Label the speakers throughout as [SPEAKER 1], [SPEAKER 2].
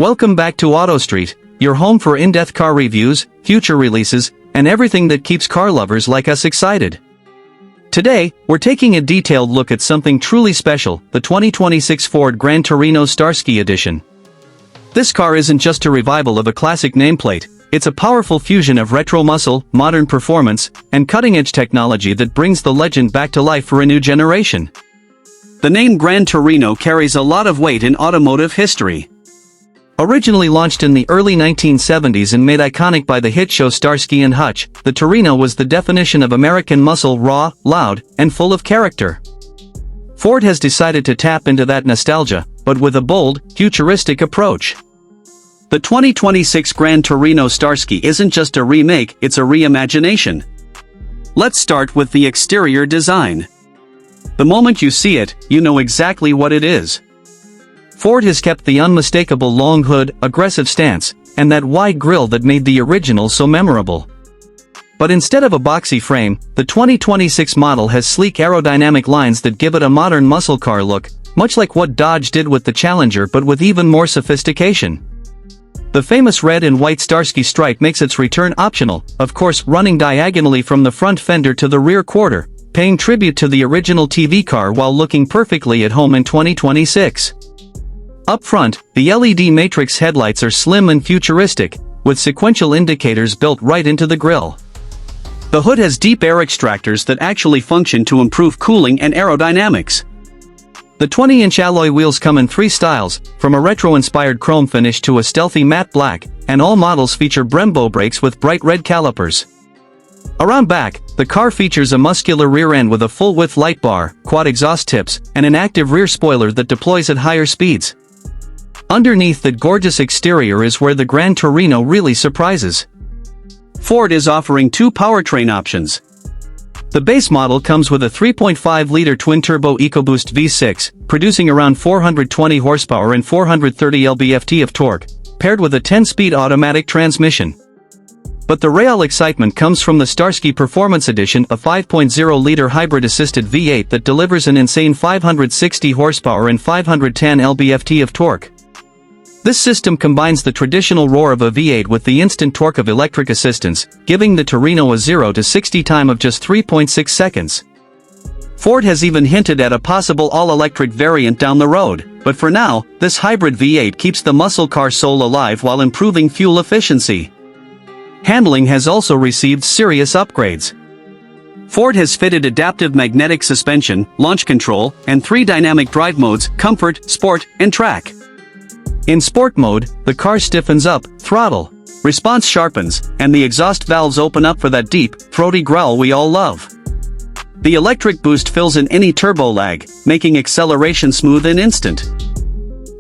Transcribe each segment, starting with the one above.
[SPEAKER 1] Welcome back to Auto Street, your home for in-depth car reviews, future releases, and everything that keeps car lovers like us excited. Today, we're taking a detailed look at something truly special, the 2026 Ford Gran Torino Starsky Edition. This car isn't just a revival of a classic nameplate, it's a powerful fusion of retro muscle, modern performance, and cutting-edge technology that brings the legend back to life for a new generation. The name Gran Torino carries a lot of weight in automotive history. Originally launched in the early 1970s and made iconic by the hit show Starsky and Hutch, the Torino was the definition of American muscle, raw, loud, and full of character. Ford has decided to tap into that nostalgia, but with a bold, futuristic approach. The 2026 Gran Torino Starsky isn't just a remake, it's a reimagination. Let's start with the exterior design. The moment you see it, you know exactly what it is. Ford has kept the unmistakable long hood, aggressive stance, and that wide grille that made the original so memorable. But instead of a boxy frame, the 2026 model has sleek aerodynamic lines that give it a modern muscle car look, much like what Dodge did with the Challenger but with even more sophistication. The famous red and white Starsky stripe makes its return optional, of course running diagonally from the front fender to the rear quarter, paying tribute to the original TV car while looking perfectly at home in 2026. Up front, the LED matrix headlights are slim and futuristic, with sequential indicators built right into the grille. The hood has deep air extractors that actually function to improve cooling and aerodynamics. The 20-inch alloy wheels come in three styles, from a retro-inspired chrome finish to a stealthy matte black, and all models feature Brembo brakes with bright red calipers. Around back, the car features a muscular rear end with a full-width light bar, quad exhaust tips, and an active rear spoiler that deploys at higher speeds. Underneath that gorgeous exterior is where the Gran Torino really surprises. Ford is offering two powertrain options. The base model comes with a 3.5-liter twin-turbo EcoBoost V6, producing around 420 horsepower and 430 lb-ft of torque, paired with a 10-speed automatic transmission. But the real excitement comes from the Starsky Performance Edition, a 5.0-liter hybrid-assisted V8 that delivers an insane 560 horsepower and 510 lb-ft of torque. This system combines the traditional roar of a V8 with the instant torque of electric assistance, giving the Torino a 0 to 60 time of just 3.6 seconds. Ford has even hinted at a possible all-electric variant down the road, but for now, this hybrid V8 keeps the muscle car soul alive while improving fuel efficiency. Handling has also received serious upgrades. Ford has fitted adaptive magnetic suspension, launch control, and 3 dynamic drive modes: Comfort, Sport, and Track. In Sport mode, the car stiffens up, throttle response sharpens, and the exhaust valves open up for that deep, throaty growl we all love. The electric boost fills in any turbo lag, making acceleration smooth and instant.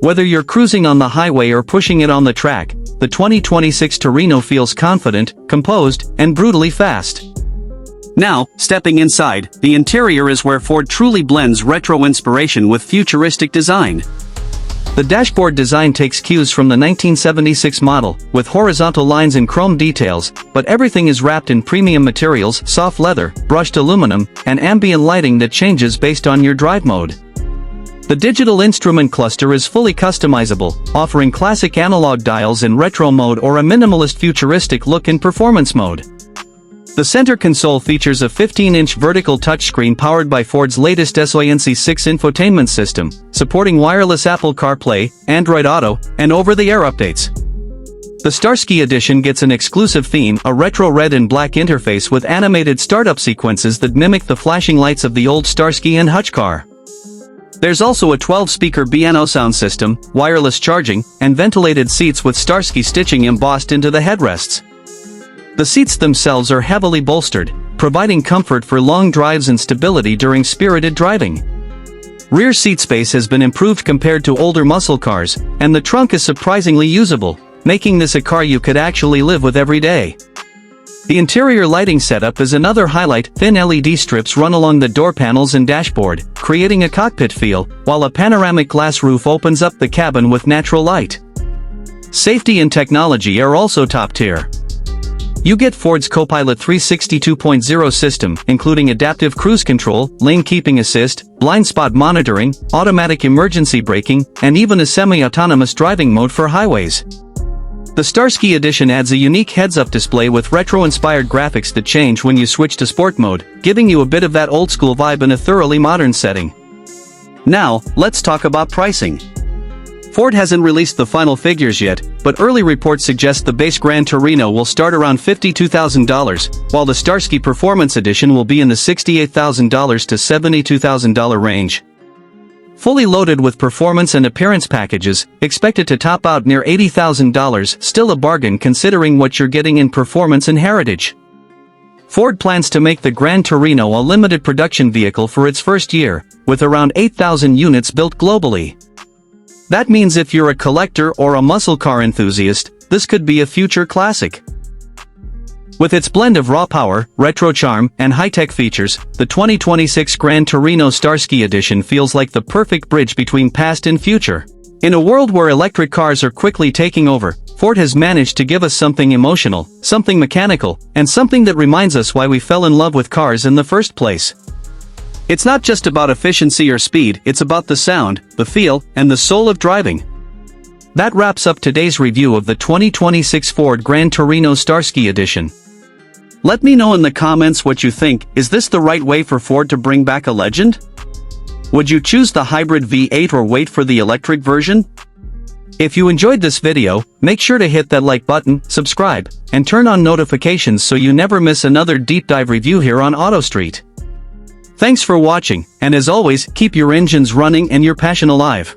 [SPEAKER 1] Whether you're cruising on the highway or pushing it on the track, the 2026 Torino feels confident, composed, and brutally fast. Now, stepping inside, the interior is where Ford truly blends retro inspiration with futuristic design. The dashboard design takes cues from the 1976 model, with horizontal lines and chrome details, but everything is wrapped in premium materials, soft leather, brushed aluminum, and ambient lighting that changes based on your drive mode. The digital instrument cluster is fully customizable, offering classic analog dials in retro mode or a minimalist futuristic look in performance mode. The center console features a 15-inch vertical touchscreen powered by Ford's latest SONC 6 infotainment system, supporting wireless Apple CarPlay, Android Auto, and over-the-air updates. The Starsky Edition gets an exclusive theme, a retro red and black interface with animated startup sequences that mimic the flashing lights of the old Starsky and Hutch car. There's also a 12-speaker piano sound system, wireless charging, and ventilated seats with Starsky stitching embossed into the headrests. The seats themselves are heavily bolstered, providing comfort for long drives and stability during spirited driving. Rear seat space has been improved compared to older muscle cars, and the trunk is surprisingly usable, making this a car you could actually live with every day. The interior lighting setup is another highlight. Thin LED strips run along the door panels and dashboard, creating a cockpit feel, while a panoramic glass roof opens up the cabin with natural light. Safety and technology are also top tier. You get Ford's Copilot 360 2.0 system, including adaptive cruise control, lane keeping assist, blind spot monitoring, automatic emergency braking, and even a semi-autonomous driving mode for highways. The Starsky Edition adds a unique heads-up display with retro-inspired graphics that change when you switch to sport mode, giving you a bit of that old-school vibe in a thoroughly modern setting. Now, let's talk about pricing. Ford hasn't released the final figures yet, but early reports suggest the base Gran Torino will start around $52,000, while the Starsky Performance Edition will be in the $68,000 to $72,000 range. Fully loaded with performance and appearance packages, expected to top out near $80,000, still a bargain considering what you're getting in performance and heritage. Ford plans to make the Gran Torino a limited production vehicle for its first year, with around 8,000 units built globally. That means if you're a collector or a muscle car enthusiast, this could be a future classic. With its blend of raw power, retro charm, and high-tech features, the 2026 Gran Torino Starsky Edition feels like the perfect bridge between past and future. In a world where electric cars are quickly taking over, Ford has managed to give us something emotional, something mechanical, and something that reminds us why we fell in love with cars in the first place. It's not just about efficiency or speed, it's about the sound, the feel, and the soul of driving. That wraps up today's review of the 2026 Ford Gran Torino Starsky Edition. Let me know in the comments what you think. Is this the right way for Ford to bring back a legend? Would you choose the hybrid V8 or wait for the electric version? If you enjoyed this video, make sure to hit that like button, subscribe, and turn on notifications so you never miss another deep dive review here on AutoStreet. Thanks for watching, and as always, keep your engines running and your passion alive.